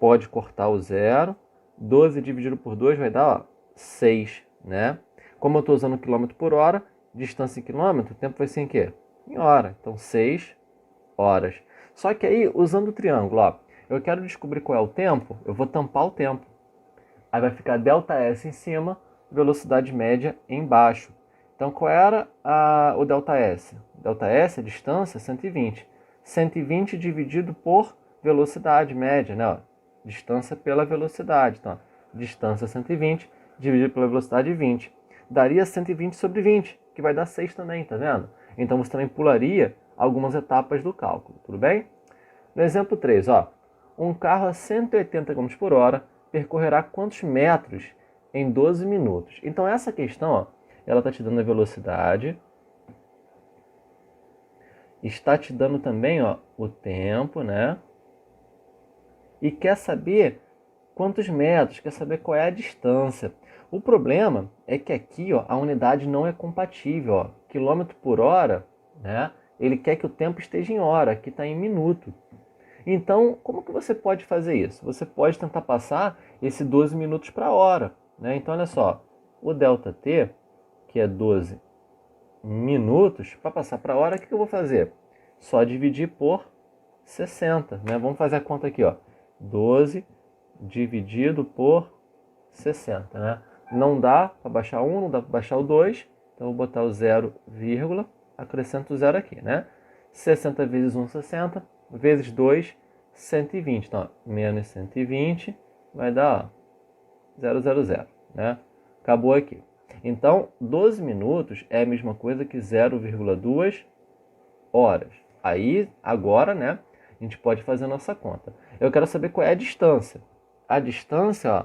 Pode cortar o zero. 12 dividido por 2 vai dar, ó, 6, né? Como eu estou usando quilômetro por hora, distância em quilômetro, o tempo vai ser em quê? Em hora. Então 6 horas. Só que aí, usando o triângulo, ó, eu quero descobrir qual é o tempo, eu vou tampar o tempo. Aí vai ficar ΔS em cima, velocidade média embaixo. Então, qual era o ΔS? ΔS, a distância, 120. 120 dividido por velocidade média, né? Ó, distância pela velocidade. Então, ó, distância 120 dividido pela velocidade 20. Daria 120 sobre 20, que vai dar 6 também, tá vendo? Então, você também pularia algumas etapas do cálculo, tudo bem? No exemplo 3, ó, um carro a 180 km por hora percorrerá quantos metros em 12 minutos? Então essa questão, ó, ela está te dando a velocidade, está te dando também, ó, o tempo, né? E quer saber quantos metros, quer saber qual é a distância. O problema é que aqui, ó, a unidade não é compatível, ó. Quilômetro por hora, né? ele quer que o tempo esteja em hora, aqui está em minuto. Então, como que você pode fazer isso? Você pode tentar passar esse 12 minutos para hora, né? Então, olha só, o ΔT, que é 12 minutos, para passar para hora, o que eu vou fazer? Só dividir por 60, né? Vamos fazer a conta aqui, ó. 12 dividido por 60, né? Não dá para baixar 1, não dá para baixar o 2, então eu vou botar o 0, acrescento o 0 aqui, né? 60 vezes 1, 60, vezes 2, 120. Então, ó, menos 120 vai dar, ó, 000, né? Acabou aqui. Então, 12 minutos é a mesma coisa que 0,2 horas. Aí, agora, né, a gente pode fazer a nossa conta. Eu quero saber qual é a distância. A distância, ó,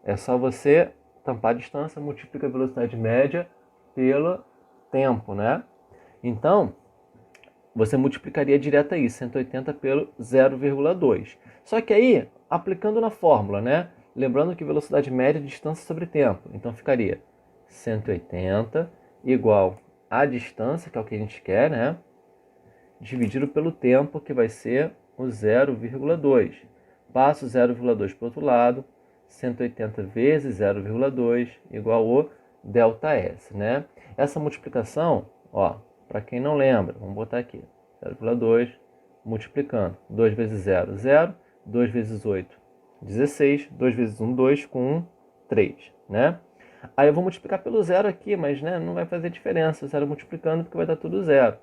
é só você tampar a distância, multiplica a velocidade média pelo tempo, né? Então, você multiplicaria direto aí, 180 pelo 0,2. Só que aí, aplicando na fórmula, né? Lembrando que velocidade média é distância sobre tempo. Então, ficaria 180 igual a distância, que é o que a gente quer, né? Dividido pelo tempo, que vai ser o 0,2. Passo o 0,2 para o outro lado, 180 vezes 0,2 igual o ΔS, né? Essa multiplicação, ó, para quem não lembra, vamos botar aqui, 0,2 multiplicando. 2 vezes 0, 0. 2 vezes 8, 16. 2 vezes 1, 2. Com 1, 3, né? Aí eu vou multiplicar pelo 0 aqui, mas né, não vai fazer diferença. 0 multiplicando, porque vai dar tudo 0.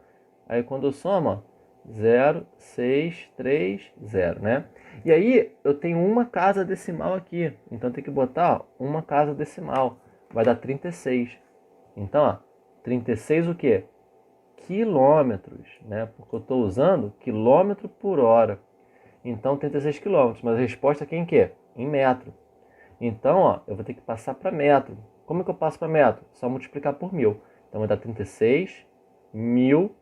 Aí quando eu somo, 0, 6, 3, 0, né? E aí eu tenho uma casa decimal aqui. Então tem que botar, ó, uma casa decimal. Vai dar 36. Então, ó, 36 o quê? Quilômetros, né? Porque eu estou usando quilômetro por hora. Então, 36 quilômetros. Mas a resposta aqui é em quê? Em metro. Então, ó, eu vou ter que passar para metro. Como é que eu passo para metro? Só multiplicar por 1000. Então, vai dar 36 mil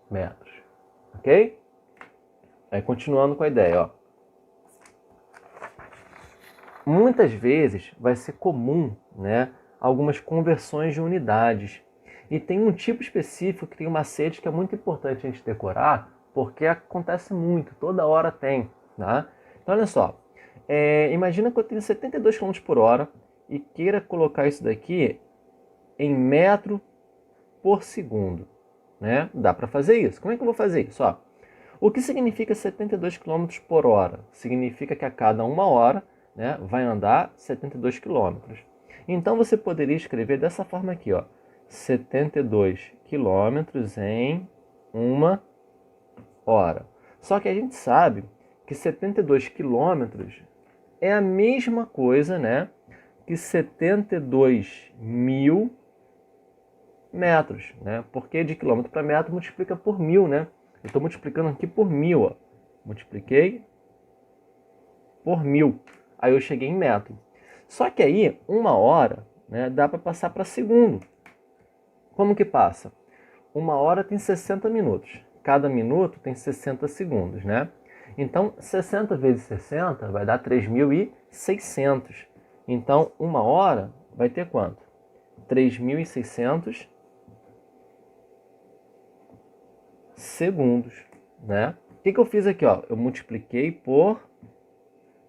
metros. Ok? Aí, continuando com a ideia, ó. Muitas vezes vai ser comum, né, algumas conversões de unidades. E tem um tipo específico que tem um macete que é muito importante a gente decorar, porque acontece muito, toda hora tem. Tá? Então, olha só. Imagina que eu tenho 72 km por hora e queira colocar isso daqui em metro por segundo. Né? Dá para fazer isso. Como é que eu vou fazer isso? Ó, o que significa 72 km por hora? Significa que a cada 1 hora, né, vai andar 72 km. Então você poderia escrever dessa forma aqui, ó, 72 km em 1 hora. Só que a gente sabe que 72 km é a mesma coisa, né, que 72 mil metros, né? Porque de quilômetro para metro multiplica por 1000, né? Eu estou multiplicando aqui por 1000, ó. Multipliquei por 1000. Aí eu cheguei em metro. Só que aí, 1 hora, né, dá para passar para segundo. Como que passa? 1 hora tem 60 minutos. Cada minuto tem 60 segundos, né? Então, 60 vezes 60 vai dar 3.600. Então, 1 hora vai ter quanto? 3.600 segundos, né? O que eu fiz aqui, ó? Eu multipliquei por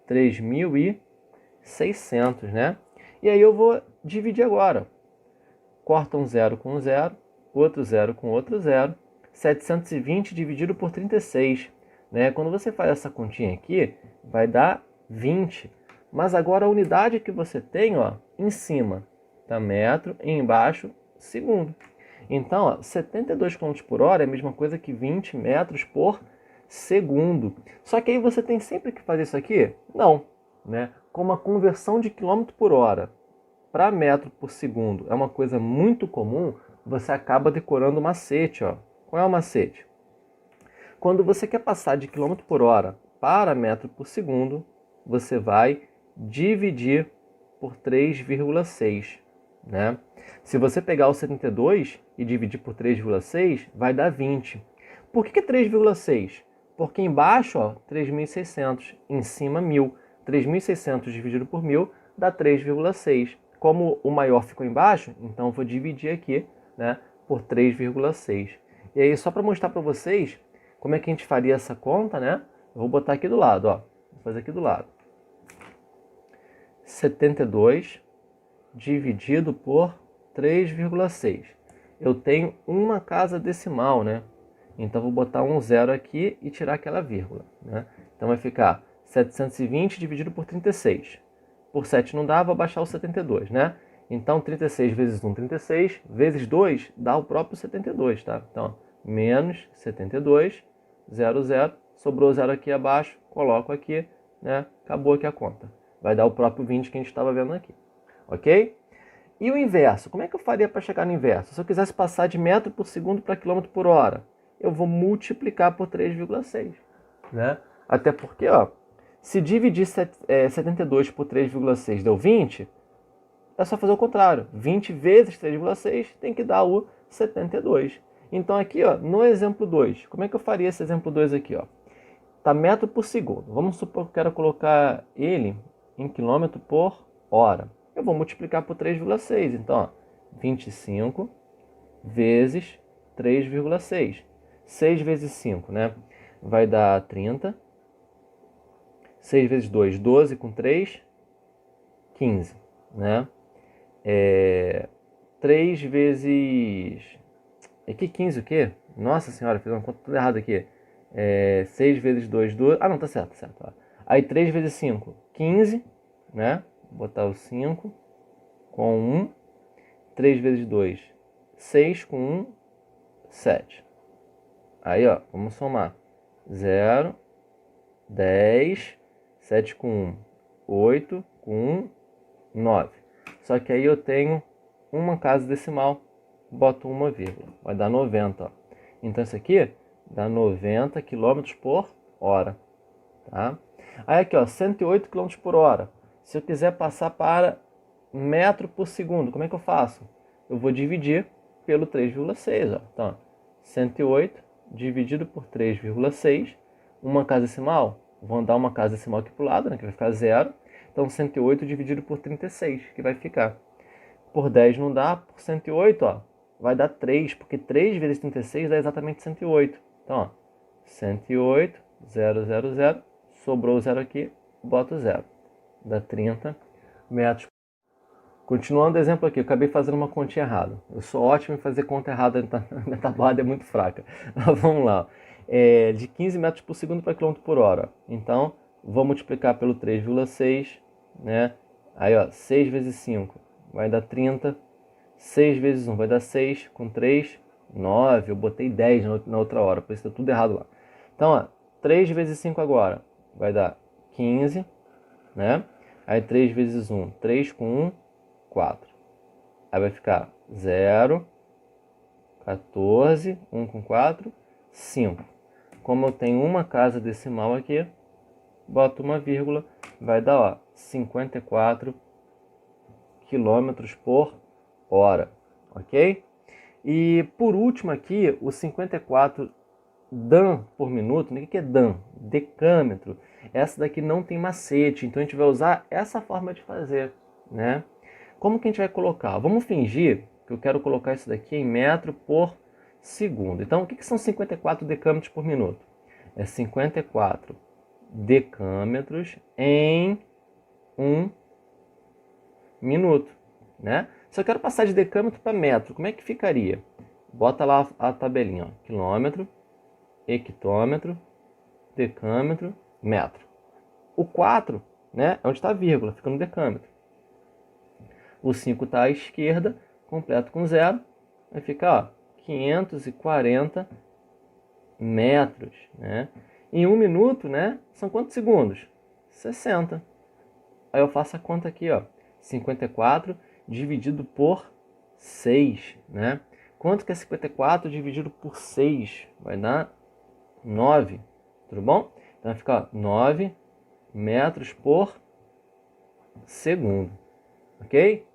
3.600, né? E aí eu vou dividir agora. Corta um 0 com um 0, outro 0 com outro 0. 720 dividido por 36, né? Quando você faz essa continha aqui, vai dar 20. Mas agora a unidade que você tem, ó, em cima tá metro e embaixo segundo. Então, ó, 72 km por hora é a mesma coisa que 20 metros por segundo. Só que aí você tem sempre que fazer isso aqui? Não, né? Como a conversão de quilômetro por hora para metro por segundo é uma coisa muito comum, você acaba decorando o macete, ó. Qual é o macete? Quando você quer passar de quilômetro por hora para metro por segundo, você vai dividir por 3,6, né? Se você pegar o 72 e dividir por 3,6, vai dar 20. Por que 3,6? Porque embaixo, ó, 3.600, em cima 1.000. 3.600 dividido por 1.000 dá 3,6. Como o maior ficou embaixo, então eu vou dividir aqui, né, por 3,6. E aí, só para mostrar para vocês como é que a gente faria essa conta, né? Eu vou botar aqui do lado, ó. Vou fazer aqui do lado. 72 dividido por 3,6. Eu tenho uma casa decimal, né? Então, vou botar um zero aqui e tirar aquela vírgula, né? Então, vai ficar 720 dividido por 36. Por 7 não dá, vou baixar o 72, né? Então, 36 vezes 1, 36, vezes 2, dá o próprio 72, tá? Então, menos 72, 0, 0, sobrou 0 aqui abaixo, coloco aqui, né? Acabou aqui a conta. Vai dar o próprio 20 que a gente estava vendo aqui, ok? E o inverso, como é que eu faria para chegar no inverso? Se eu quisesse passar de metro por segundo para quilômetro por hora, eu vou multiplicar por 3,6, né? Até porque, ó, se dividir 72 por 3,6 deu 20, é só fazer o contrário. 20 vezes 3,6 tem que dar o 72. Então aqui, ó, no exemplo 2, como é que eu faria esse exemplo 2 aqui, ó? Tá metro por segundo. Vamos supor que eu quero colocar ele em quilômetro por hora. Eu vou multiplicar por 3,6. Então, ó, 25 vezes 3,6. 6 vezes 5, né? Vai dar 30. 6 vezes 2, 12 com 3, 15, né? 3 vezes... Aqui 15 o quê? Nossa senhora, fiz uma conta tudo errada aqui. 6 vezes 2, 12... Ah, não, tá certo, tá certo. Ó. Aí 3 vezes 5, 15, né? Vou botar o 5 com 1. 3 vezes 2, 6 com 1, 7. Aí, ó, vamos somar. 0, 10, 7 com 1, 8 com 1, 9. Só que aí eu tenho uma casa decimal, boto uma vírgula, vai dar 90. Ó. Então isso aqui dá 90 km por hora. Tá? Aí aqui, ó, 108 km por hora. Se eu quiser passar para metro por segundo, como é que eu faço? Eu vou dividir pelo 3,6. Então, 108 dividido por 3,6. Uma casa decimal, vou andar uma casa decimal aqui para o lado, né, que vai ficar 0. Então, 108 dividido por 36, que vai ficar. Por 10 não dá, por 108, ó, vai dar 3, porque 3 vezes 36 dá exatamente 108. Então, ó, 108, 0, 0, 0, sobrou o 0 aqui, boto 0. Dá 30 metros. Continuando o exemplo aqui, eu acabei fazendo uma continha errada. Eu sou ótimo em fazer conta errada, minha tabuada é muito fraca. Mas vamos lá. De 15 metros por segundo para quilômetro por hora. Então, vou multiplicar pelo 3,6, né? Aí, ó, 6 vezes 5 vai dar 30. 6 vezes 1 vai dar 6. Com 3, 9. Eu botei 10 na outra hora, por isso está tudo errado lá. Então, ó, 3 vezes 5 agora vai dar 15, né? Aí 3 vezes 1, 3 com 1, 4. Aí vai ficar 0, 14, 1 com 4, 5. Como eu tenho uma casa decimal aqui, boto uma vírgula, vai dar, ó, 54 km por hora, ok? E por último aqui, o 54 Dan por minuto, né? O que é Dan? Decâmetro. Essa daqui não tem macete, então a gente vai usar essa forma de fazer, né? Como que a gente vai colocar? Vamos fingir que eu quero colocar isso daqui em metro por segundo. Então, o que são 54 decâmetros por minuto? É 54 decâmetros em 1 minuto, né? Se eu quero passar de decâmetro para metro, como é que ficaria? Bota lá a tabelinha, ó. Quilômetro, hectômetro, decâmetro, metro. O 4, né, é onde está a vírgula, fica no decâmetro. O 5 está à esquerda, completo com 0, vai ficar, ó, 540 metros, né? Em 1 minuto, né, são quantos segundos? 60. Aí eu faço a conta aqui, ó, 54 dividido por 6, né? Quanto que é 54 dividido por 6? Vai dar 9, tudo bom? Então vai ficar, ó, 9 metros por segundo, ok?